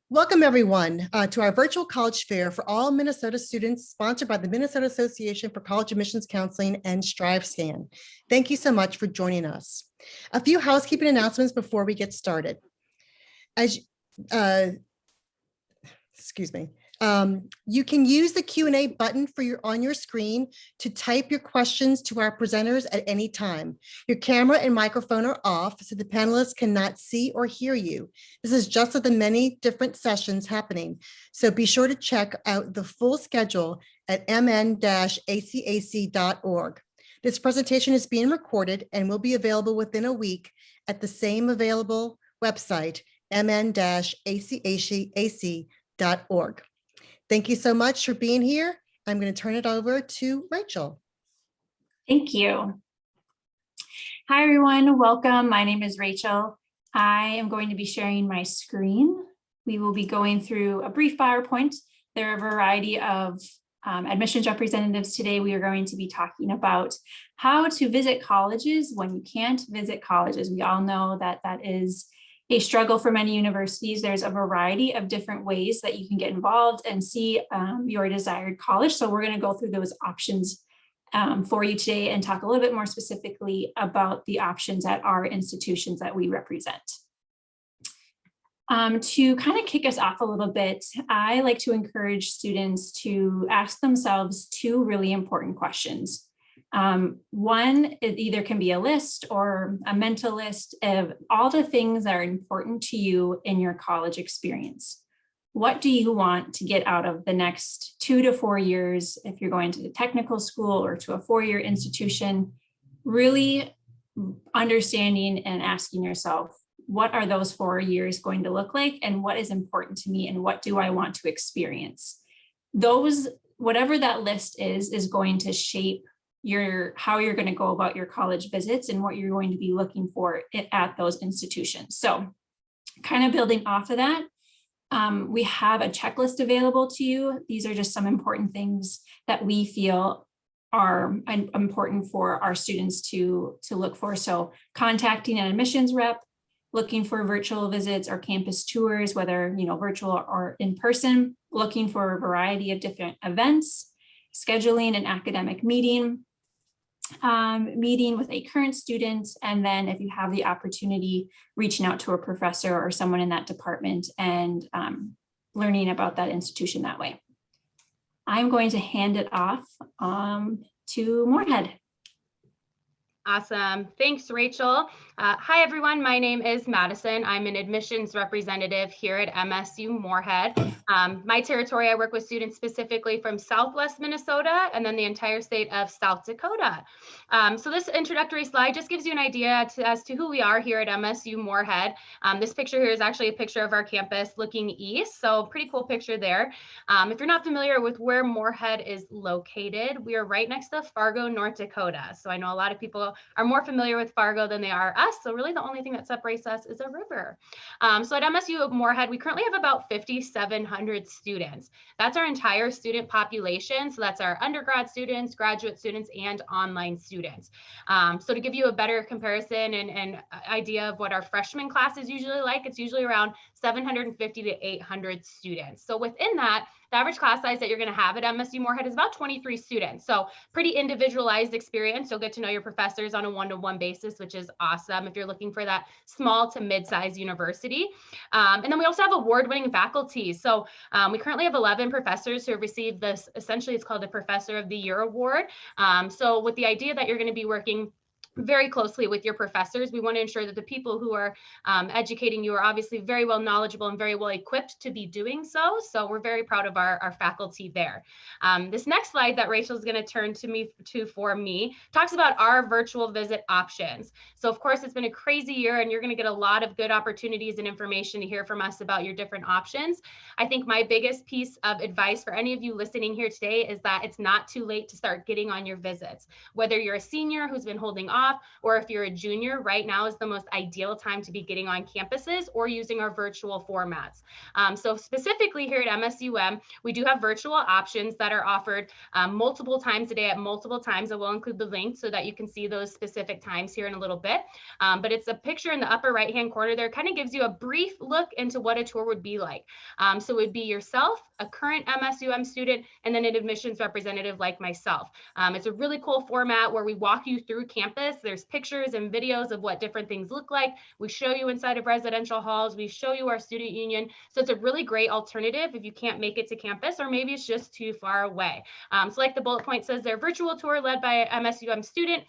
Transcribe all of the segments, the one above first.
Welcome, everyone, to our virtual college fair for all Minnesota students, sponsored by the Minnesota Association for College Admissions Counseling and StriveScan. Thank you so much for joining us. A few housekeeping announcements before we get started. You can use the Q&A button on your screen to type your questions to our presenters at any time. Your camera and microphone are off, so the panelists cannot see or hear you. This is just of the many different sessions happening, so be sure to check out the full schedule at mn-acac.org. This presentation is being recorded and will be available within a week at the same available website, mn-acac.org. Thank you so much for being here. I'm going to turn it over to Rachel. Thank you. Hi, everyone. Welcome. My name is Rachel. I am going to be sharing my screen. We will be going through a brief PowerPoint. There are a variety of admissions representatives today. We are going to be talking about how to visit colleges when you can't visit colleges. We all know that that is a struggle for many universities. There's a variety of different ways that you can get involved and see your desired college. So we're going to go through those options for you today and talk a little bit more specifically about the options at our institutions that we represent. To kind of kick us off a little bit, I like to encourage students to ask themselves two really important questions. One, it either can be a list or a mental list of all the things that are important to you in your college experience. What do you want to get out of the next 2 to 4 years if you're going to the technical school or to a 4-year institution? Really understanding and asking yourself, what are those 4 years going to look like, and what is important to me, and what do I want to experience? Those, whatever that list is going to shape how you're going to go about your college visits and what you're going to be looking for at those institutions. So kind of building off of that, we have a checklist available to you. These are just some important things that we feel are important for our students to look for. So contacting an admissions rep, looking for virtual visits or campus tours, whether virtual or in person, looking for a variety of different events, scheduling an academic meeting with a current student, and then if you have the opportunity, reaching out to a professor or someone in that department and learning about that institution that way. I'm going to hand it off to Moorhead. Awesome. Thanks, Rachel. Hi, everyone. My name is Madison. I'm an admissions representative here at MSU Moorhead. My territory, I work with students specifically from Southwest Minnesota and then the entire state of South Dakota. So this introductory slide just gives you an idea as to who we are here at MSU Moorhead. This picture here is actually a picture of our campus looking east. So pretty cool picture there. If you're not familiar with where Moorhead is located, we are right next to Fargo, North Dakota. So I know a lot of people are more familiar with Fargo than they are us. So really the only thing that separates us is a river. So at MSU Moorhead, we currently have about 5,700 students. That's our entire student population. So that's our undergrad students, graduate students, and online students. So to give you a better comparison and idea of what our freshman class is usually like, it's usually around 750 to 800 students. So within that, the average class size that you're going to have at MSU Moorhead is about 23 students. So pretty individualized experience. You'll get to know your professors on a one-to-one basis, which is awesome if you're looking for that small to mid-sized university. And then we also have award-winning faculty. So we currently have 11 professors who have received this, essentially it's called the Professor of the Year Award. So with the idea that you're going to be working very closely with your professors, we want to ensure that the people who are educating you are obviously very well knowledgeable and very well equipped to be doing so. So we're very proud of our faculty there. This next slide that Rachel's going to turn for me talks about our virtual visit options. So of course, it's been a crazy year and you're going to get a lot of good opportunities and information to hear from us about your different options. I think my biggest piece of advice for any of you listening here today is that it's not too late to start getting on your visits. Whether you're a senior who's been holding off off, or if you're a junior, right now is the most ideal time to be getting on campuses or using our virtual formats. So specifically here at MSUM, we do have virtual options that are offered multiple times a day at multiple times. I will include the link so that you can see those specific times here in a little bit. But it's a picture in the upper right-hand corner there, kind of gives you a brief look into what a tour would be like. So it would be yourself, a current MSUM student, and then an admissions representative like myself. It's a really cool format where we walk you through campus. There's pictures and videos of what different things look like. We show you inside of residential halls. We show you our student union. So it's a really great alternative if you can't make it to campus, or maybe it's just too far away. So like the bullet point says, their virtual tour led by an MSUM student.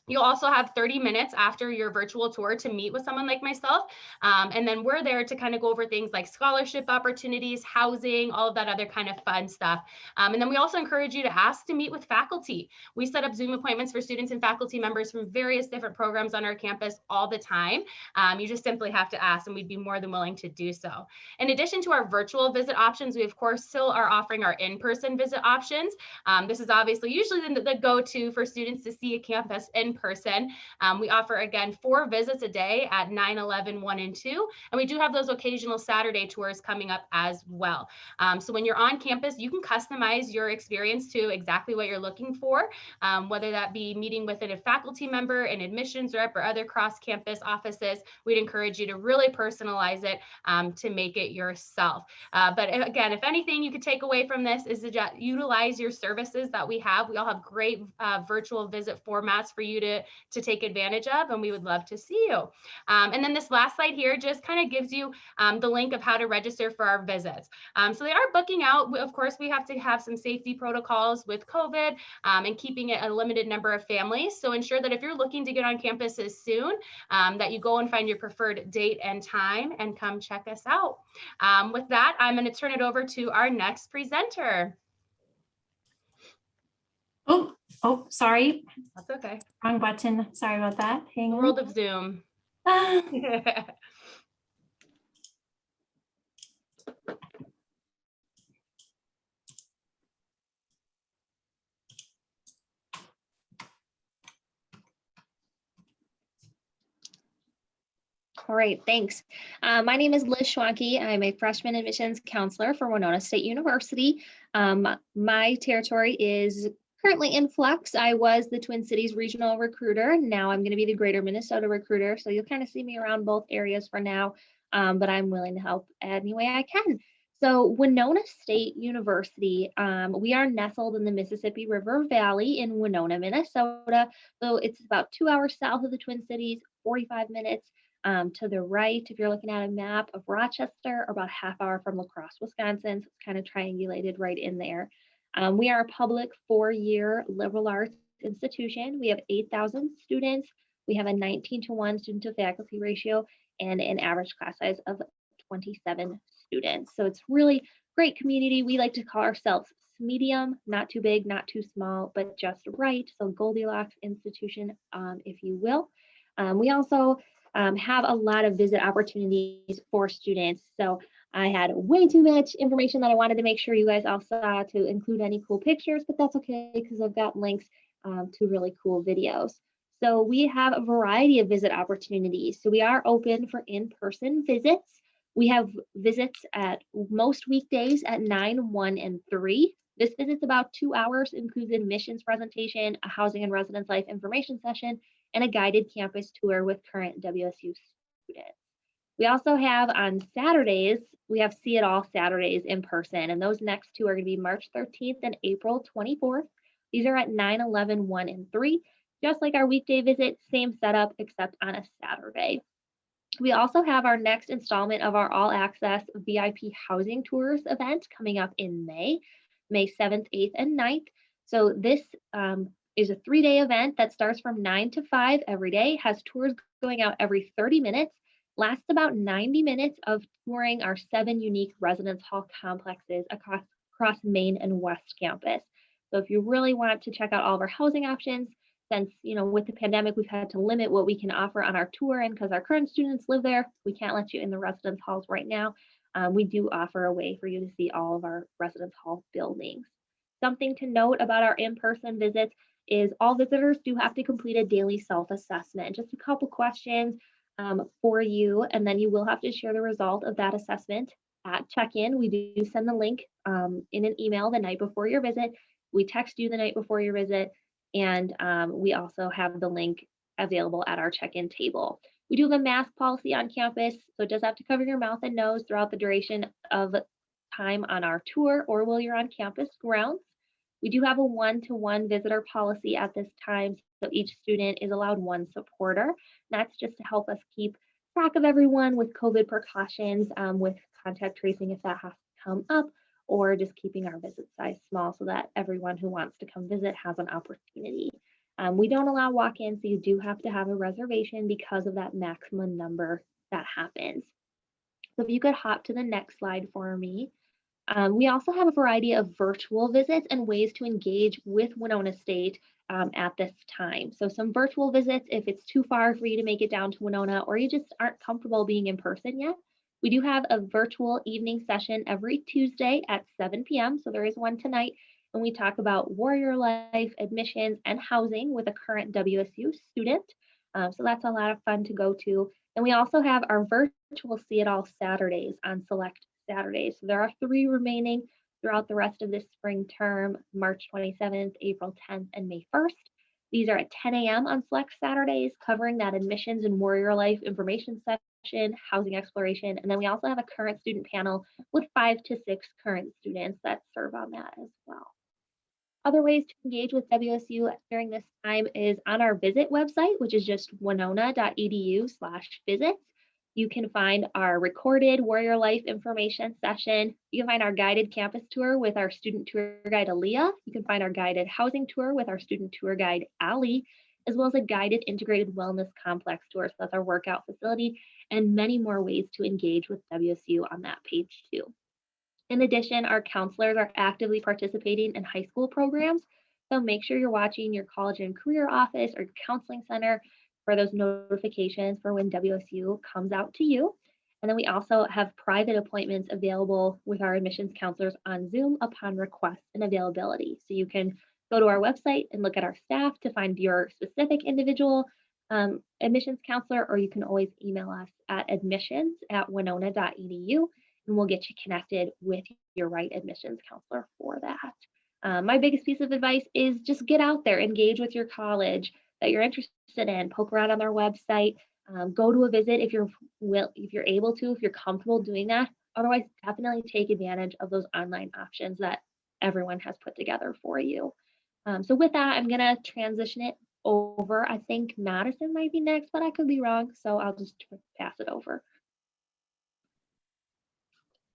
You'll also have 30 minutes after your virtual tour to meet with someone like myself. And then we're there to kind of go over things like scholarship opportunities, housing, all of that other kind of fun stuff. And then we also encourage you to ask to meet with faculty. We set up Zoom appointments for students and faculty members from various different programs on our campus all the time. You just simply have to ask, and we'd be more than willing to do so. In addition to our virtual visit options, we of course still are offering our in-person visit options. This is obviously usually the go-to for students to see a campus in person. We offer, again, 4 visits a day at 9, 11, 1, and 2. And we do have those occasional Saturday tours coming up as well. So when you're on campus, you can customize your experience to exactly what you're looking for, whether that be meeting with a faculty member, an admissions rep, or other cross-campus offices. We'd encourage you to really personalize it to make it yourself. But again, if anything you could take away from this is to just utilize your services that we have. We all have great virtual visit formats for you to take advantage of, and we would love to see you. And then this last slide here just kind of gives you the link of how to register for our visits. So they are booking out. Of course, we have to have some safety protocols with COVID and keeping it a limited number of families. So ensure that if you're looking to get on campuses soon, that you go and find your preferred date and time and come check us out. With that, I'm going to turn it over to our next presenter. Oh, sorry. That's okay. Wrong button. Sorry about that. Hang on. World of Zoom. All right, thanks. My name is Liz Schwanke. I'm a freshman admissions counselor for Winona State University. My territory is currently in flux. I was the Twin Cities regional recruiter. Now I'm going to be the greater Minnesota recruiter. So you'll kind of see me around both areas for now, but I'm willing to help any way I can. So Winona State University, we are nestled in the Mississippi River Valley in Winona, Minnesota. So it's about 2 hours south of the Twin Cities, 45 minutes to the right, if you're looking at a map of Rochester, or about a half hour from La Crosse, Wisconsin. So it's kind of triangulated right in there. We are a public 4-year liberal arts institution. We have 8,000 students. We have a 19-to-1 student to faculty ratio and an average class size of 27 students. So it's really great community. We like to call ourselves medium, not too big, not too small, but just right. So Goldilocks institution, if you will. We also have a lot of visit opportunities for students. So I had way too much information that I wanted to make sure you guys all saw to include any cool pictures, but that's okay because I've got links to really cool videos. So we have a variety of visit opportunities. So we are open for in-person visits. We have visits at most weekdays at 9, 1, and 3. This visit's about 2 hours, includes an admissions presentation, a housing and residence life information session, and a guided campus tour with current WSU students. We also have on Saturdays, we have See It All Saturdays in person, and those next two are going to be March 13th and April 24th. These are at 9, 11, 1, and 3. Just like our weekday visit, same setup except on a Saturday. We also have our next installment of our all access VIP housing tours event coming up in May 7th, 8th, and 9th. So this is a 3-day event that starts from 9 to 5 every day, has tours going out every 30 minutes, lasts about 90 minutes of touring our 7 unique residence hall complexes across Main and West campus. So if you really want to check out all of our housing options, since, with the pandemic, we've had to limit what we can offer on our tour, and because our current students live there, we can't let you in the residence halls right now. We do offer a way for you to see all of our residence hall buildings. Something to note about our in-person visits, is all visitors do have to complete a daily self-assessment, just a couple questions for you, and then you will have to share the result of that assessment at check-in. We do send the link in an email the night before your visit. We text you the night before your visit, and we also have the link available at our check-in table. We do have a mask policy on campus, so it does have to cover your mouth and nose throughout the duration of time on our tour or while you're on campus grounds. We do have a one-to-one visitor policy at this time, so each student is allowed one supporter. That's just to help us keep track of everyone with COVID precautions, with contact tracing if that has to come up, or just keeping our visit size small so that everyone who wants to come visit has an opportunity. We don't allow walk-ins, so you do have to have a reservation because of that maximum number that happens. So if you could hop to the next slide for me. We also have a variety of virtual visits and ways to engage with Winona State at this time. So some virtual visits, if it's too far for you to make it down to Winona, or you just aren't comfortable being in person yet, we do have a virtual evening session every Tuesday at 7 p.m. So there is one tonight, and we talk about warrior life, admissions, and housing with a current WSU student. So that's a lot of fun to go to. And we also have our virtual See It All Saturdays on select Saturdays. So there are 3 remaining throughout the rest of this spring term, March 27th, April 10th, and May 1st. These are at 10 a.m. on select Saturdays, covering that admissions and warrior life information session, housing exploration, and then we also have a current student panel with 5 to 6 current students that serve on that as well. Other ways to engage with WSU during this time is on our visit website, which is just winona.edu/visits. You can find our recorded Warrior Life information session. You can find our guided campus tour with our student tour guide, Aaliyah. You can find our guided housing tour with our student tour guide, Ali, as well as a guided integrated wellness complex tour. So that's our workout facility, and many more ways to engage with WSU on that page too. In addition, our counselors are actively participating in high school programs. So make sure you're watching your college and career office or counseling center for those notifications for when WSU comes out to you. And then we also have private appointments available with our admissions counselors on Zoom upon request and availability. So you can go to our website and look at our staff to find your specific individual admissions counselor, or you can always email us at admissions@winona.edu, and we'll get you connected with your right admissions counselor for that. My biggest piece of advice is just get out there, engage with your college that you're interested in, poke around on their website, go to a visit if you're able to, if you're comfortable doing that. Otherwise, definitely take advantage of those online options that everyone has put together for you. So with that, I'm gonna transition it over. I think Madison might be next, but I could be wrong, so I'll just pass it over.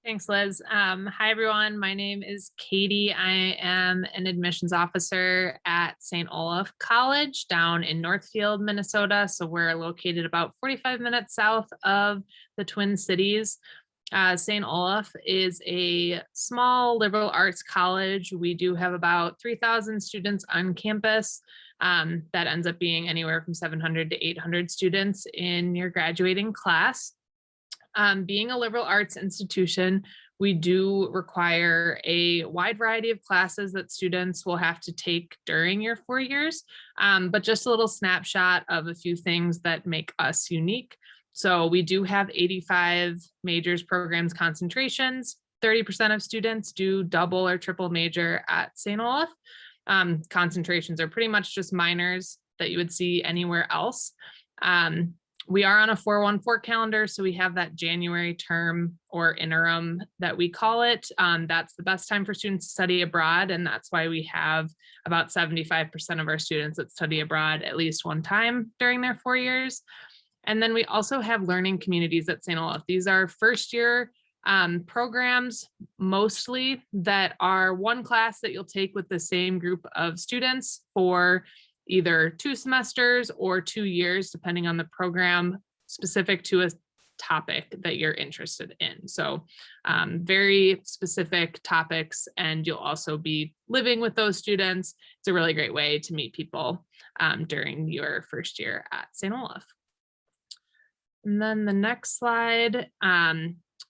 Thanks, Liz. Hi, everyone. My name is Katie. I am an admissions officer at St. Olaf College down in Northfield, Minnesota. So we're located about 45 minutes south of the Twin Cities. St. Olaf is a small liberal arts college. We do have about 3,000 students on campus. That ends up being anywhere from 700 to 800 students in your graduating class. Being a liberal arts institution, we do require a wide variety of classes that students will have to take during your 4 years, but just a little snapshot of a few things that make us unique. So we do have 85 majors, programs, concentrations. 30% of students do double or triple major at St. Olaf. Concentrations are pretty much just minors that you would see anywhere else. We are on a 414 calendar, so we have that January term or interim that we call it. That's the best time for students to study abroad, and that's why we have about 75% of our students that study abroad at least one time during their 4 years. And then we also have learning communities at St. Olaf. These are first year programs mostly that are one class that you'll take with the same group of students for either 2 semesters or 2 years, depending on the program, specific to a topic that you're interested in. So very specific topics, and you'll also be living with those students. It's a really great way to meet people during your first year at St. Olaf. And then the next slide,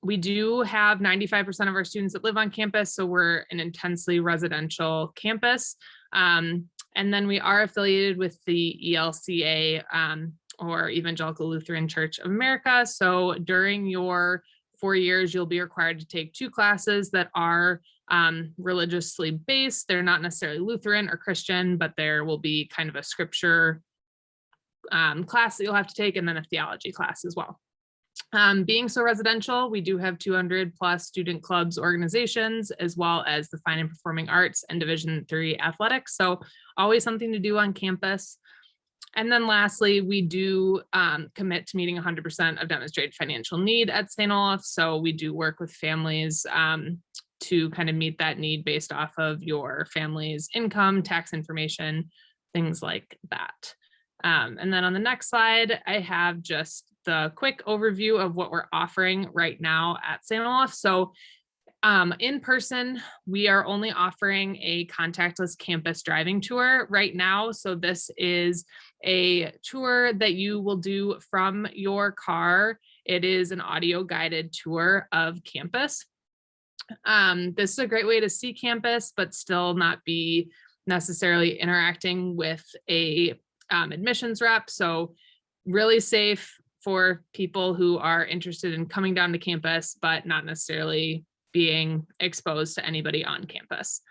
we do have 95% of our students that live on campus, so we're an intensely residential campus. And then we are affiliated with the ELCA or Evangelical Lutheran Church of America. So during your 4 years, you'll be required to take 2 classes that are religiously based. They're not necessarily Lutheran or Christian, but there will be kind of a scripture class that you'll have to take, and then a theology class as well. Being so residential, we do have 200 plus student clubs, organizations, as well as the Fine and Performing Arts and Division III athletics. So always something to do on campus. And then lastly, we do commit to meeting 100% of demonstrated financial need at St. Olaf. So we do work with families to kind of meet that need based off of your family's income, tax information, things like that. And then on the next slide, I have just the quick overview of what we're offering right now at St. Olaf. So in person, we are only offering a contactless campus driving tour right now. So this is a tour that you will do from your car. It is an audio guided tour of campus. This is a great way to see campus, but still not be necessarily interacting with a admissions rep. So really safe for people who are interested in coming down to campus, but not necessarily being exposed to anybody on campus.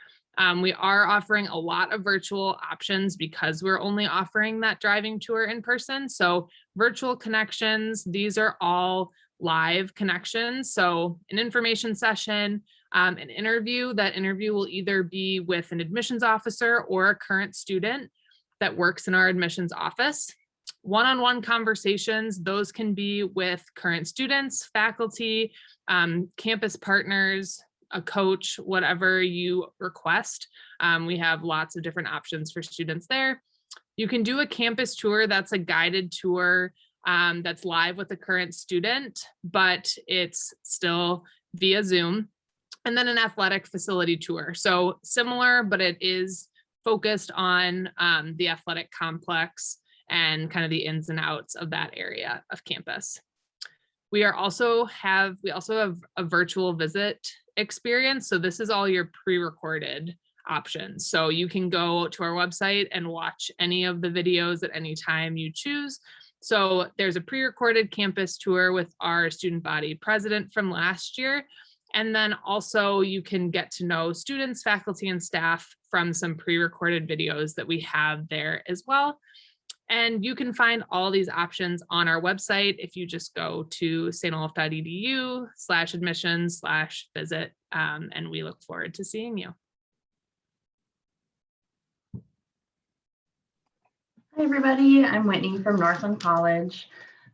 We are offering a lot of virtual options because we're only offering that driving tour in person. So virtual connections, these are all live connections. So an information session, an interview, that interview will either be with an admissions officer or a current student that works in our admissions office. One-on-one conversations, those can be with current students, faculty, campus partners, a coach, whatever you request. We have lots of different options for students there. You can do a campus tour, that's a guided tour that's live with a current student, but it's still via Zoom. And then an athletic facility tour. So similar, but it is focused on the athletic complex and kind of the ins and outs of that area of campus. We also have a virtual visit experience. So this is all your pre-recorded options. So you can go to our website and watch any of the videos at any time you choose. So there's a pre-recorded campus tour with our student body president from last year. And then also you can get to know students, faculty, and staff from some pre-recorded videos that we have there as well. And you can find all these options on our website if you just go to stolaf.edu/admissions/visit, and we look forward to seeing you. Hi everybody, I'm Whitney from Northland College.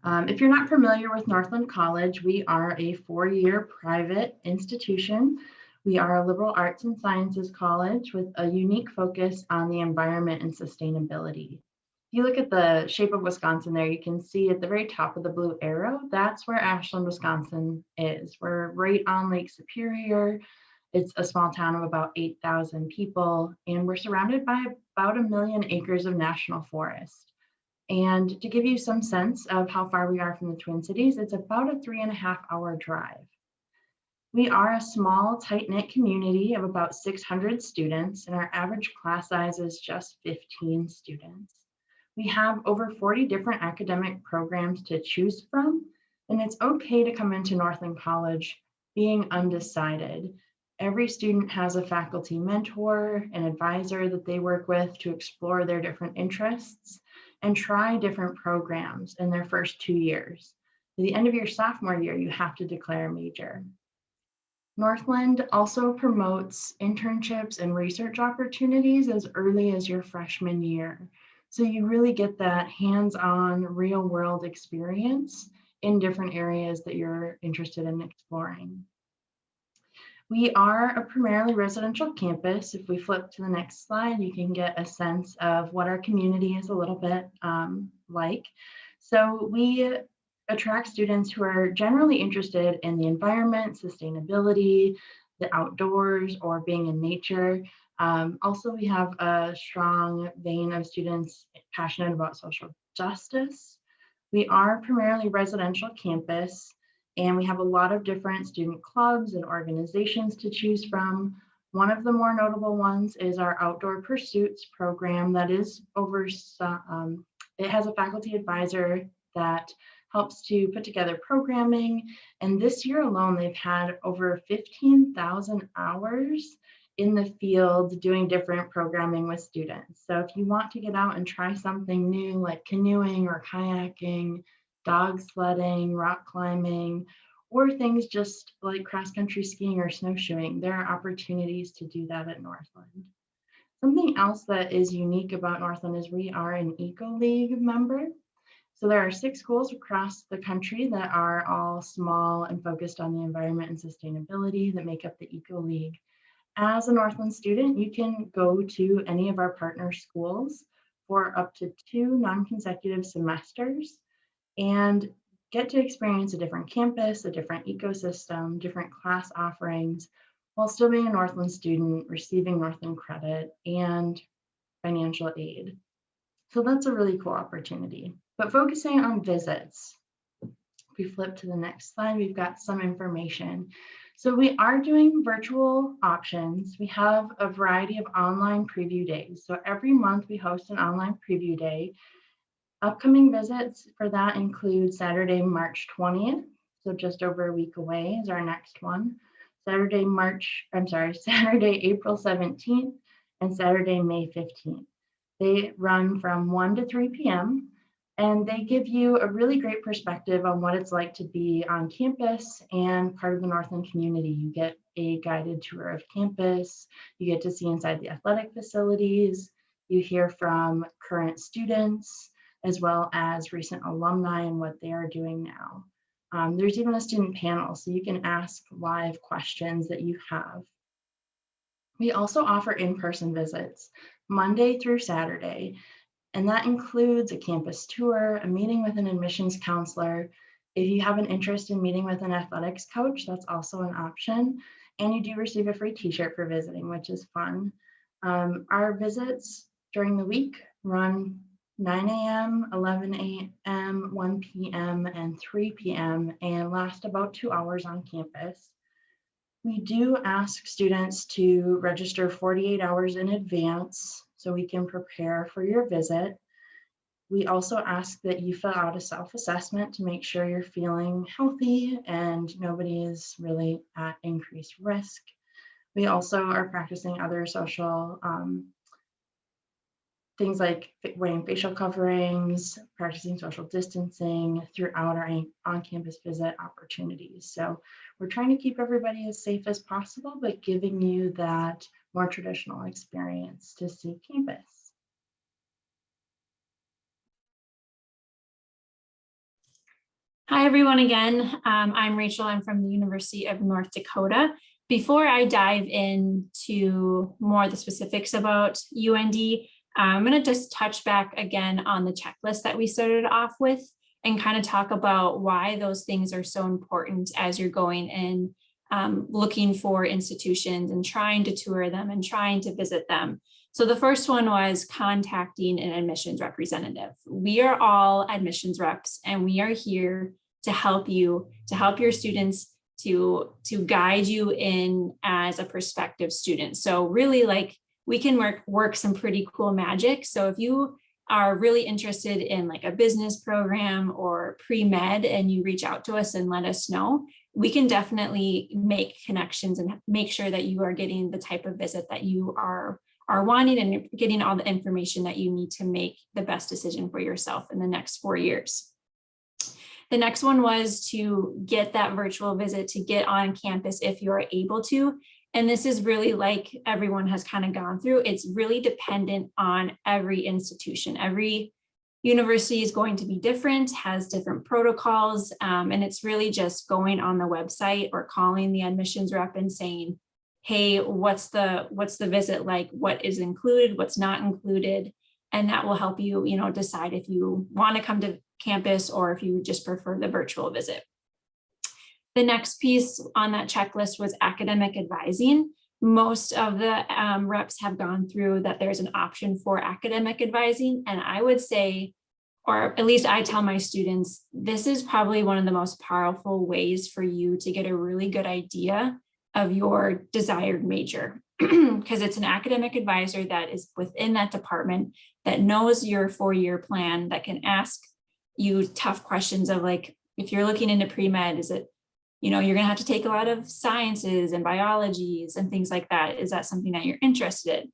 If you're not familiar with Northland College, we are a 4-year private institution. We are a liberal arts and sciences college with a unique focus on the environment and sustainability. If you look at the shape of Wisconsin there, you can see at the very top of the blue arrow, that's where Ashland, Wisconsin is. We're right on Lake Superior. It's a small town of about 8,000 people, and we're surrounded by about 1 million acres of national forest. And to give you some sense of how far we are from the Twin Cities, it's about a 3.5-hour drive. We are a small, tight-knit community of about 600 students, and our average class size is just 15 students. We have over 40 different academic programs to choose from, and it's okay to come into Northland College being undecided. Every student has a faculty mentor, an advisor that they work with to explore their different interests and try different programs in their first 2 years. At the end of your sophomore year, you have to declare a major. Northland also promotes internships and research opportunities as early as your freshman year. So you really get that hands-on real-world experience in different areas that you're interested in exploring. We are a primarily residential campus. If we flip to the next slide, you can get a sense of what our community is a little bit like. So we attract students who are generally interested in the environment, sustainability, the outdoors, or being in nature. Also, we have a strong vein of students passionate about social justice. We are primarily residential campus, and we have a lot of different student clubs and organizations to choose from. One of the more notable ones is our Outdoor Pursuits program that is it has a faculty advisor that helps to put together programming. And this year alone, they've had over 15,000 hours in the field doing different programming with students. So if you want to get out and try something new like canoeing or kayaking, dog sledding, rock climbing, or things just like cross-country skiing or snowshoeing, there are opportunities to do that at Northland. Something else that is unique about Northland is we are an Eco League member. So there are 6 schools across the country that are all small and focused on the environment and sustainability that make up the Eco League. As a Northland student, you can go to any of our partner schools for up to 2 non-consecutive semesters and get to experience a different campus, a different ecosystem, different class offerings, while still being a Northland student, receiving Northland credit and financial aid. So that's a really cool opportunity. But focusing on visits, if we flip to the next slide, we've got some information. So we are doing virtual options. We have a variety of online preview days. So every month we host an online preview day. Upcoming visits for that include Saturday, March 20th. So just over a week away is our next one. Saturday, April 17th and Saturday, May 15th. They run from 1 to 3 p.m. and they give you a really great perspective on what it's like to be on campus and part of the Northland community. You get a guided tour of campus, you get to see inside the athletic facilities, you hear from current students, as well as recent alumni and what they are doing now. There's even a student panel, so you can ask live questions that you have. We also offer in-person visits Monday through Saturday, and that includes a campus tour, a meeting with an admissions counselor. If you have an interest in meeting with an athletics coach, that's also an option. And you do receive a free t-shirt for visiting, which is fun. Our visits during the week run 9 a.m., 11 a.m., 1 p.m., and 3 p.m. and last about 2 hours on campus. We do ask students to register 48 hours in advance so we can prepare for your visit. We also ask that you fill out a self-assessment to make sure you're feeling healthy and nobody is really at increased risk. We also are practicing other social things like wearing facial coverings, practicing social distancing throughout our on-campus visit opportunities. So we're trying to keep everybody as safe as possible, but giving you that more traditional experience to see campus. Hi, everyone again. I'm Rachel. I'm from the University of North Dakota. Before I dive into more of the specifics about UND, I'm going to just touch back again on the checklist that we started off with and kind of talk about why those things are so important as you're going in, looking for institutions and trying to tour them and trying to visit them. So the first one was contacting an admissions representative. We are all admissions reps and we are here to help you, to help your students, to guide you in as a prospective student. So really, like, we can work some pretty cool magic. So if you are really interested in like a business program or pre-med and you reach out to us and let us know, we can definitely make connections and make sure that you are getting the type of visit that you are wanting and getting all the information that you need to make the best decision for yourself in the next 4 years. The next one was to get that virtual visit, to get on campus if you're able to. And this is really, like everyone has kind of gone through, it's really dependent on every institution. Every university is going to be different, has different protocols, and it's really just going on the website or calling the admissions rep and saying, hey, what's the visit like? What is included? What's not included? And that will help you, decide if you want to come to campus or if you just prefer the virtual visit. The next piece on that checklist was academic advising. Most of the reps have gone through that there's an option for academic advising. And I would say, or at least I tell my students, this is probably one of the most powerful ways for you to get a really good idea of your desired major. Because it's an academic advisor that is within that department that knows your 4-year plan, that can ask you tough questions of like, if you're looking into pre-med, is it, you know, you're gonna have to take a lot of sciences and biologies and things like that. Is that something that you're interested in?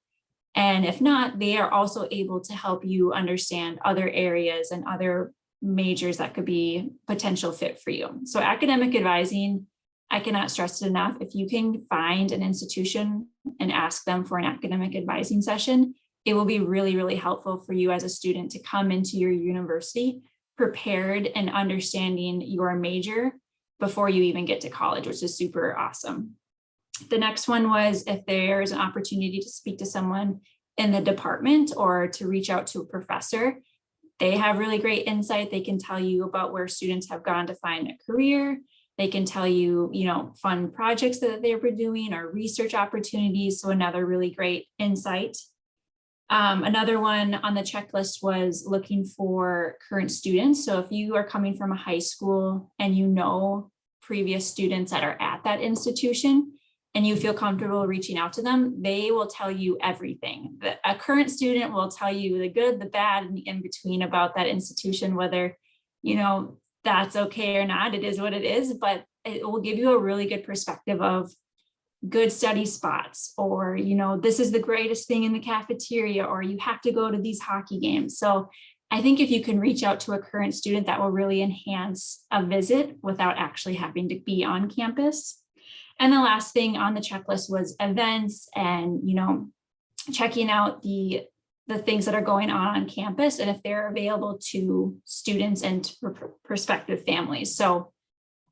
And if not, they are also able to help you understand other areas and other majors that could be potential fit for you. So academic advising, I cannot stress it enough. If you can find an institution and ask them for an academic advising session, it will be really, really helpful for you as a student to come into your university prepared and understanding your major before you even get to college, which is super awesome. The next one was if there's an opportunity to speak to someone in the department or to reach out to a professor. They have really great insight. They can tell you about where students have gone to find a career. They can tell you, you know, fun projects that they were doing or research opportunities. So another really great insight. Another one on the checklist was looking for current students. So if you are coming from a high school and you know previous students that are at that institution and you feel comfortable reaching out to them, they will tell you everything. A current student will tell you the good, the bad, and the in-between about that institution, whether, you know, that's okay or not. It is what it is, but it will give you a really good perspective of good study spots, or, you know, this is the greatest thing in the cafeteria, or you have to go to these hockey games. So I think if you can reach out to a current student, that will really enhance a visit without actually having to be on campus. And the last thing on the checklist was events and, you know, checking out the things that are going on campus and if they're available to students and prospective families. So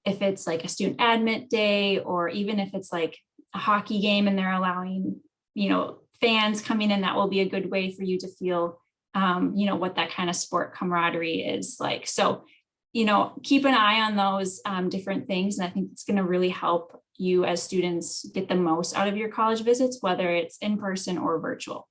if it's like a student admit day, or even if it's like a hockey game and they're allowing, you know, fans coming in, that will be a good way for you to feel, you know, what that kind of sport camaraderie is like. So, you know, keep an eye on those different things. And I think it's going to really help you as students get the most out of your college visits, whether it's in person or virtual.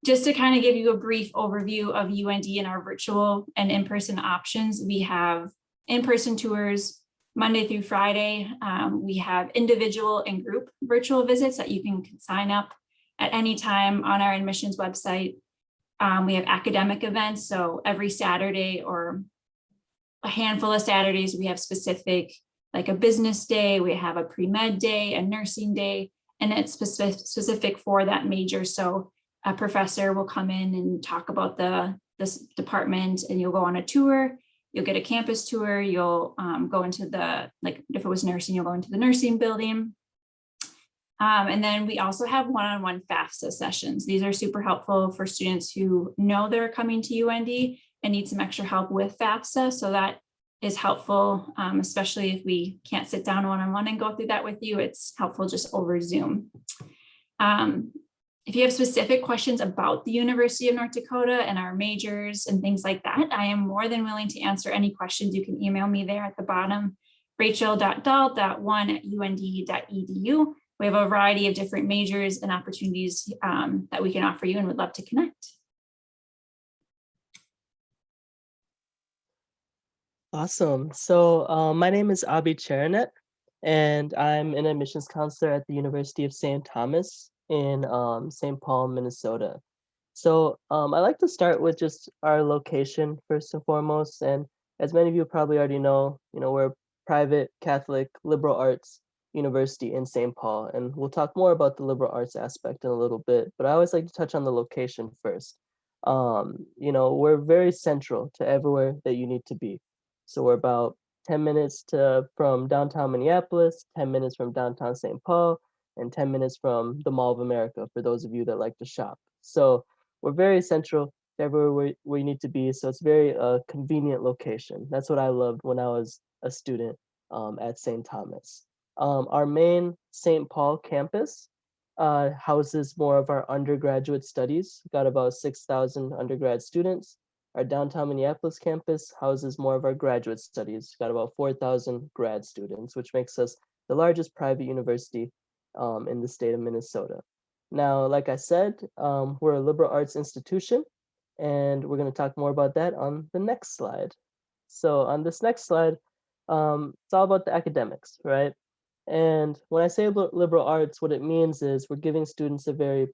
Just to kind of give you a brief overview of UND and our virtual and in-person options, we have in-person tours Monday through Friday. We have individual and group virtual visits that you can sign up at any time on our admissions website. We have academic events. So every Saturday or a handful of Saturdays, we have specific, like a business day, we have a pre-med day, a nursing day, and it's specific for that major. So a professor will come in and talk about this department, and you'll go on a tour. You'll get a campus tour. You'll go into the, like if it was nursing, you'll go into the nursing building. And then we also have one-on-one FAFSA sessions. These are super helpful for students who know they're coming to UND and need some extra help with FAFSA. So that is helpful, especially if we can't sit down one-on-one and go through that with you. It's helpful just over Zoom. If you have specific questions about the University of North Dakota and our majors and things like that, I am more than willing to answer any questions. You can email me there at the bottom, rachel.dahl.1@und.edu. We have a variety of different majors and opportunities that we can offer you and would love to connect. Awesome. So my name is Abhi Charanet, and I'm an admissions counselor at the University of St. Thomas in St. Paul, Minnesota. So I like to start with just our location first and foremost. And as many of you probably already know, we're a private Catholic liberal arts university in St. Paul, and we'll talk more about the liberal arts aspect in a little bit, but I always like to touch on the location first. We're very central to everywhere that you need to be. So we're about 10 minutes from downtown Minneapolis, 10 minutes from downtown St. Paul, and 10 minutes from the Mall of America for those of you that like to shop. So we're very central everywhere where you need to be. So it's very convenient location. That's what I loved when I was a student at St. Thomas. Our main St. Paul campus houses more of our undergraduate studies. We've got about 6,000 undergrad students. Our downtown Minneapolis campus houses more of our graduate studies. We've got about 4,000 grad students, which makes us the largest private university in the state of Minnesota. Now, like I said, we're a liberal arts institution, and we're going to talk more about that on the next slide. So on this next slide, it's all about the academics, right? And when I say liberal arts, what it means is we're giving students a very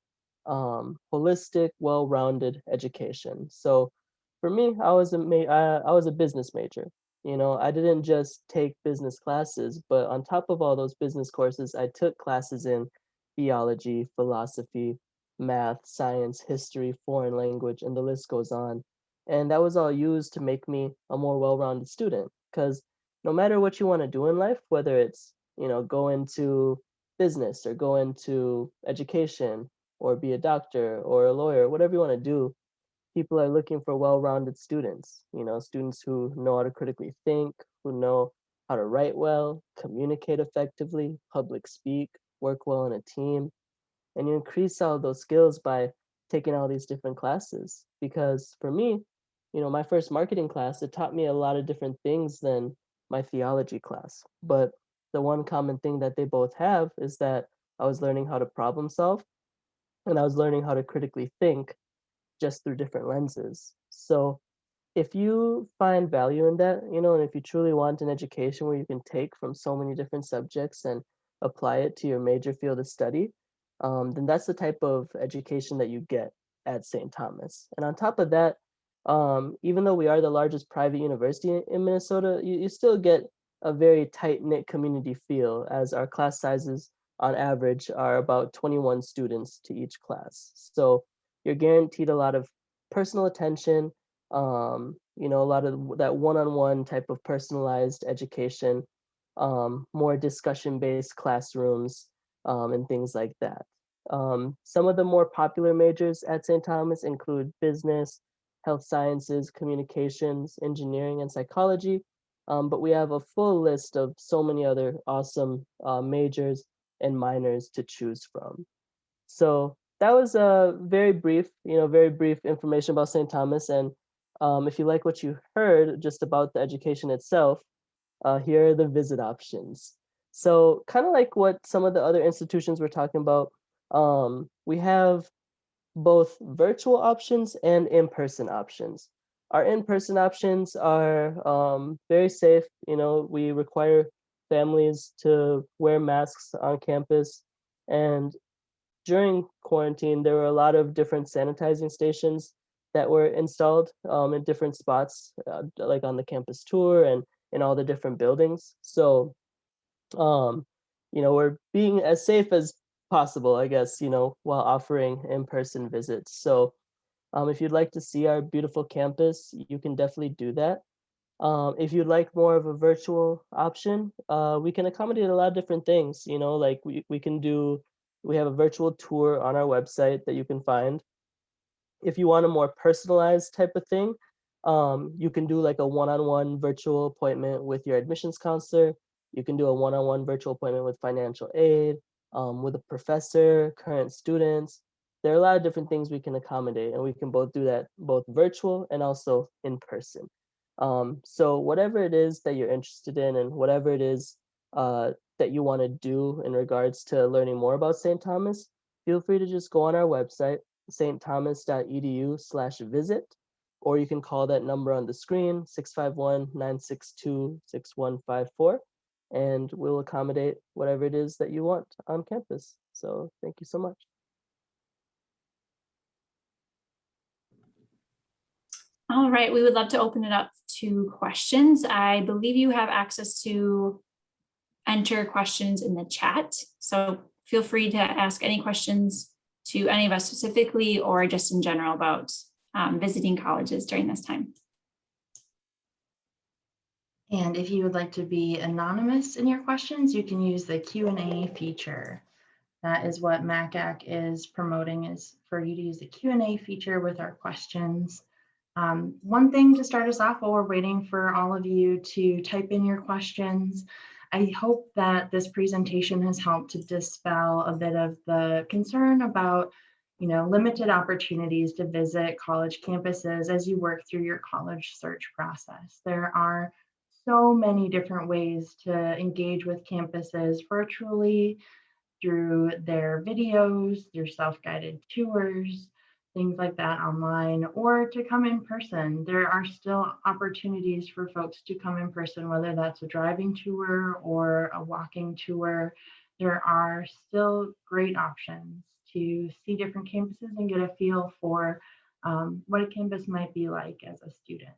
holistic, well-rounded education. So for me, I was a business major. You know, I didn't just take business classes, but on top of all those business courses, I took classes in theology, philosophy, math, science, history, foreign language, and the list goes on. And that was all used to make me a more well-rounded student. Because no matter what you want to do in life, whether it's, you know, go into business or go into education or be a doctor or a lawyer, whatever you want to do, people are looking for well-rounded students, you know, students who know how to critically think, who know how to write well, communicate effectively, public speak, work well in a team. And you increase all those skills by taking all these different classes. Because for me, you know, my first marketing class, it taught me a lot of different things than my theology class. But the one common thing that they both have is that I was learning how to problem solve and I was learning how to critically think just through different lenses. So if you find value in that, you know, and if you truly want an education where you can take from so many different subjects and apply it to your major field of study, then that's the type of education that you get at St. Thomas. And on top of that, even though we are the largest private university in Minnesota, you still get a very tight-knit community feel, as our class sizes on average are about 21 students to each class. So you're guaranteed a lot of personal attention, you know, a lot of that one-on-one type of personalized education, more discussion-based classrooms, and things like that. Some of the more popular majors at St. Thomas include business, health sciences, communications, engineering, and psychology. But we have a full list of so many other awesome majors and minors to choose from. So that was a very brief, you know, very brief information about St. Thomas. And if you like what you heard just about the education itself, here are the visit options. So kind of like what some of the other institutions were talking about, we have both virtual options and in-person options. Our in-person options are very safe. You know, we require families to wear masks on campus, and during quarantine, there were a lot of different sanitizing stations that were installed in different spots, like on the campus tour and in all the different buildings. So, um, you know, we're being as safe as possible, I guess, you know, while offering in-person visits. So, if you'd like to see our beautiful campus, you can definitely do that. If you'd like more of a virtual option, we can accommodate a lot of different things. You know, like we have a virtual tour on our website that you can find. If you want a more personalized type of thing, you can do like a one-on-one virtual appointment with your admissions counselor. You can do a one-on-one virtual appointment with financial aid, with a professor, current students. There are a lot of different things we can accommodate, and we can both do that both virtual and also in person. So whatever it is that you're interested in and whatever it is that you want to do in regards to learning more about St. Thomas, feel free to just go on our website, stthomas.edu/visit, or you can call that number on the screen, 651-962-6154, and we'll accommodate whatever it is that you want on campus. So thank you so much. All right, we would love to open it up to questions. I believe you have access to enter questions in the chat. So feel free to ask any questions to any of us specifically or just in general about visiting colleges during this time. And if you would like to be anonymous in your questions, you can use the Q&A feature. That is what MACAC is promoting, is for you to use the Q&A feature with our questions. One thing to start us off while we're waiting for all of you to type in your questions, I hope that this presentation has helped to dispel a bit of the concern about, you know, limited opportunities to visit college campuses as you work through your college search process. There are so many different ways to engage with campuses virtually, through their videos, through self-guided tours, things like that online, or to come in person. There are still opportunities for folks to come in person, whether that's a driving tour or a walking tour. There are still great options to see different campuses and get a feel for what a campus might be like as a student.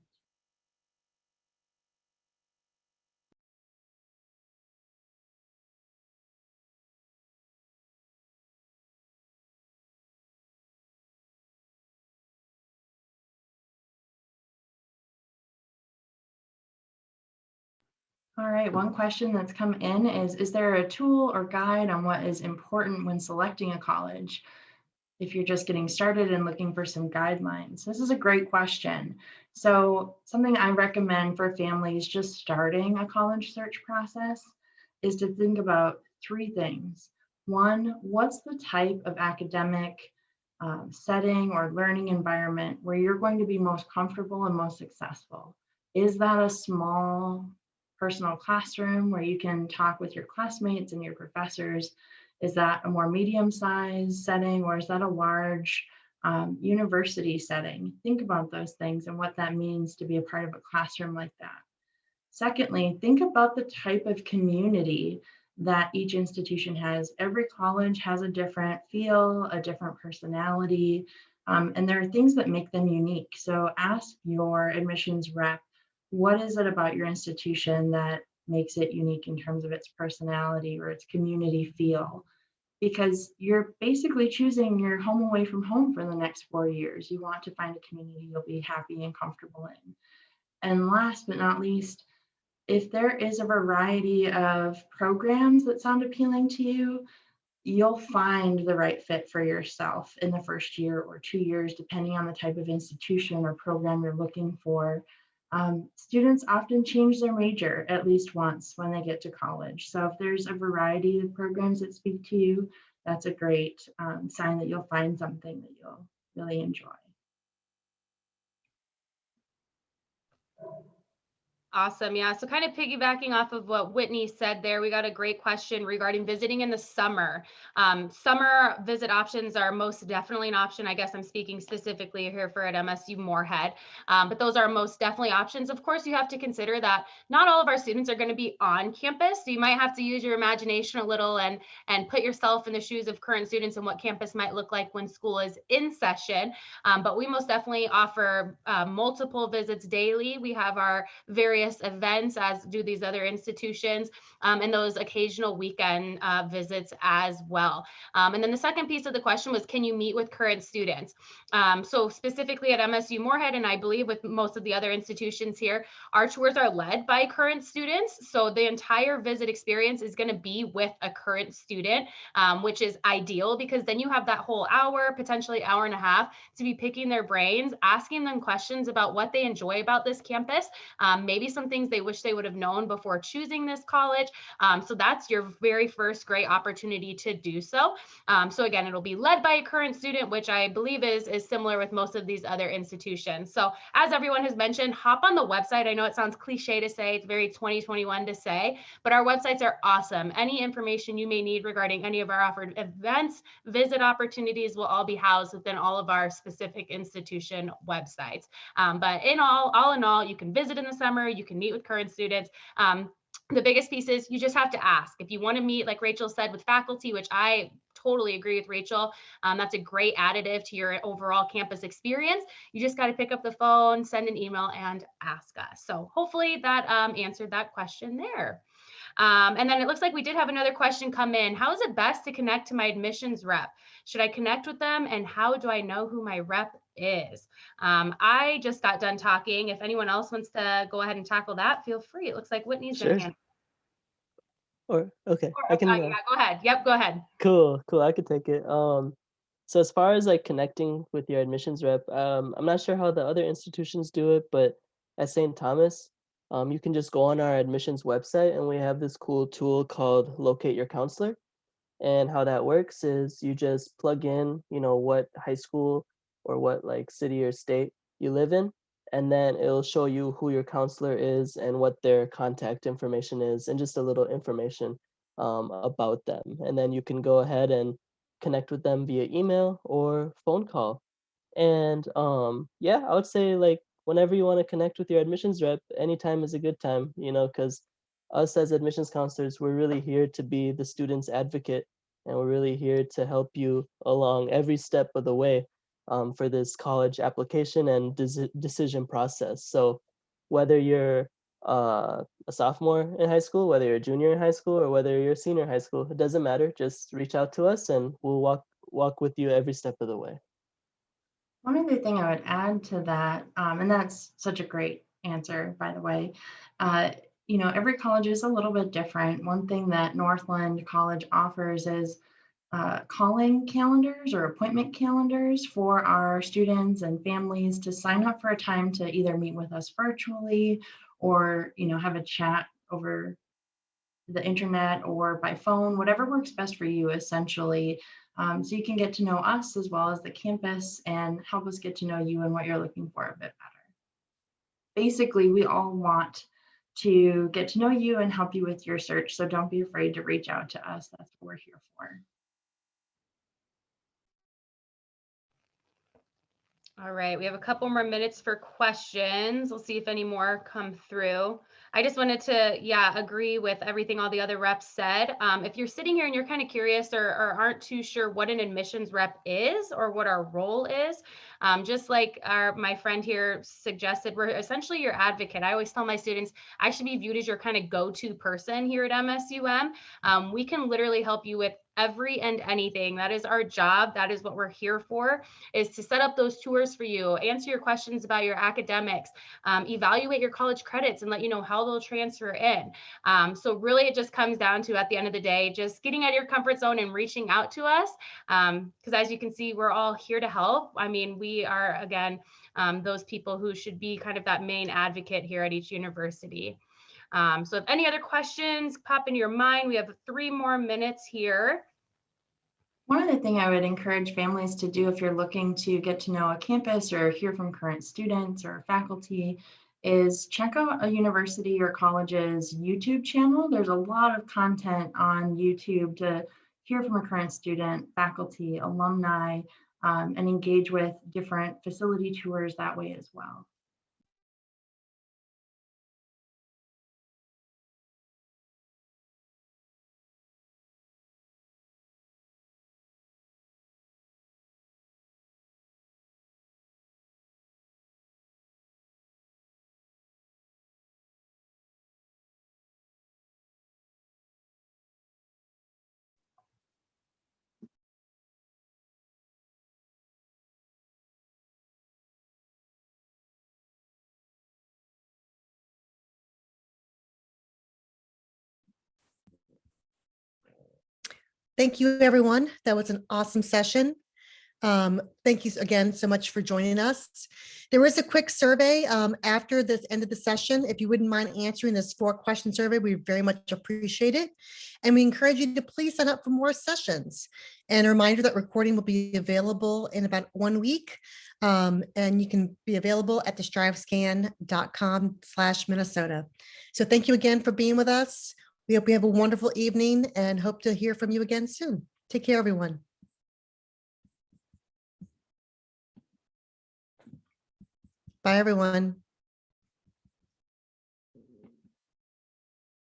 All right, one question that's come in is there a tool or guide on what is important when selecting a college? If you're just getting started and looking for some guidelines, this is a great question. So something I recommend for families just starting a college search process is to think about three things. One, what's the type of academic setting or learning environment where you're going to be most comfortable and most successful? Is that a small personal classroom where you can talk with your classmates and your professors? Is that a more medium-sized setting, or is that a large university setting? Think about those things and what that means to be a part of a classroom like that. Secondly, think about the type of community that each institution has. Every college has a different feel, a different personality, and there are things that make them unique. So ask your admissions rep, what is it about your institution that makes it unique in terms of its personality or its community feel? Because you're basically choosing your home away from home for the next 4 years. You want to find a community you'll be happy and comfortable in. And last but not least, if there is a variety of programs that sound appealing to you, you'll find the right fit for yourself in the first year or 2 years, depending on the type of institution or program you're looking for. Students often change their major at least once when they get to college. So if there's a variety of programs that speak to you, that's a great sign that you'll find something that you'll really enjoy. Awesome. Yeah. So kind of piggybacking off of what Whitney said there, we got a great question regarding visiting in the summer. Summer visit options are most definitely an option. I guess I'm speaking specifically here for at MSU Moorhead, but those are most definitely options. Of course, you have to consider that not all of our students are going to be on campus. So you might have to use your imagination a little and put yourself in the shoes of current students and what campus might look like when school is in session. But we most definitely offer multiple visits daily. We have our various events, as do these other institutions, and those occasional weekend visits as well. And then the second piece of the question was, can you meet with current students? So specifically at MSU Moorhead, and I believe with most of the other institutions here, our tours are led by current students. So the entire visit experience is going to be with a current student, which is ideal because then you have that whole hour, potentially hour and a half, to be picking their brains, asking them questions about what they enjoy about this campus, maybe some things they wish they would have known before choosing this college. So that's your very first great opportunity to do so. So again, it'll be led by a current student, which I believe is similar with most of these other institutions. So as everyone has mentioned, hop on the website. I know it sounds cliche to say, it's very 2021 to say, but our websites are awesome. Any information you may need regarding any of our offered events, visit opportunities will all be housed within all of our specific institution websites. But all in all, you can visit in the summer, you can meet with current students. The biggest piece is you just have to ask. If you want to meet, like Rachel said, with faculty, which I totally agree with Rachel, that's a great additive to your overall campus experience. You just got to pick up the phone, send an email, and ask us. So hopefully that answered that question there. And then it looks like we did have another question come in. How is it best to connect to my admissions rep? Should I connect with them? And how do I know who my rep is? I just got done talking. If anyone else wants to go ahead and tackle that, feel free. It looks like Whitney's Sure. going to answer. Or okay, Or, I can. yeah, go ahead. Yep, go ahead. Cool. I could take it. So as far as like connecting with your admissions rep, I'm not sure how the other institutions do it, but at St. Thomas, you can just go on our admissions website and we have this cool tool called Locate Your Counselor. And how that works is you just plug in, what high school or what like city or state you live in, and then it'll show you who your counselor is and what their contact information is and just a little information about them. And then you can go ahead and connect with them via email or phone call. And yeah, I would say like whenever you want to connect with your admissions rep, anytime is a good time, you know, because us as admissions counselors, we're really here to be the student's advocate, and we're really here to help you along every step of the way for this college application and decision process. So whether you're a sophomore in high school, whether you're a junior in high school, or whether you're a senior in high school, it doesn't matter. Just reach out to us and we'll walk with you every step of the way. One other thing I would add to that, and that's such a great answer, by the way. Uh, every college is a little bit different. One thing that Northland College offers is calling calendars or appointment calendars for our students and families to sign up for a time to either meet with us virtually or, have a chat over the internet or by phone, whatever works best for you, essentially. So you can get to know us as well as the campus and help us get to know you and what you're looking for a bit better. Basically, we all want to get to know you and help you with your search. So don't be afraid to reach out to us. That's what we're here for. All right, we have a couple more minutes for questions. We'll see if any more come through. I just wanted to, agree with everything all the other reps said. If you're sitting here and you're kind of curious or aren't too sure what an admissions rep is or what our role is, just like my friend here suggested, we're essentially your advocate. I always tell my students, I should be viewed as your kind of go-to person here at MSUM. We can literally help you with every and anything. That is our job. That is what we're here for, is to set up those tours for you, answer your questions about your academics, evaluate your college credits and let you know how they'll transfer in. So really it just comes down to, at the end of the day, just getting out of your comfort zone and reaching out to us. Because as you can see, we're all here to help. I mean, we are, again, those people who should be kind of that main advocate here at each university. So if any other questions pop into your mind, we have 3 more minutes here. One other thing I would encourage families to do if you're looking to get to know a campus or hear from current students or faculty is check out a university or college's YouTube channel. There's a lot of content on YouTube to hear from a current student, faculty, alumni, and engage with different facility tours that way as well. Thank you, everyone. That was an awesome session. Thank you again so much for joining us. There is a quick survey after this end of the session. If you wouldn't mind answering this 4-question survey, we very much appreciate it. And we encourage you to please sign up for more sessions. And a reminder that recording will be available in about 1 week. And you can be available at thestrivescan.com/Minnesota. So thank you again for being with us. We hope you have a wonderful evening and hope to hear from you again soon. Take care, everyone. Bye, everyone.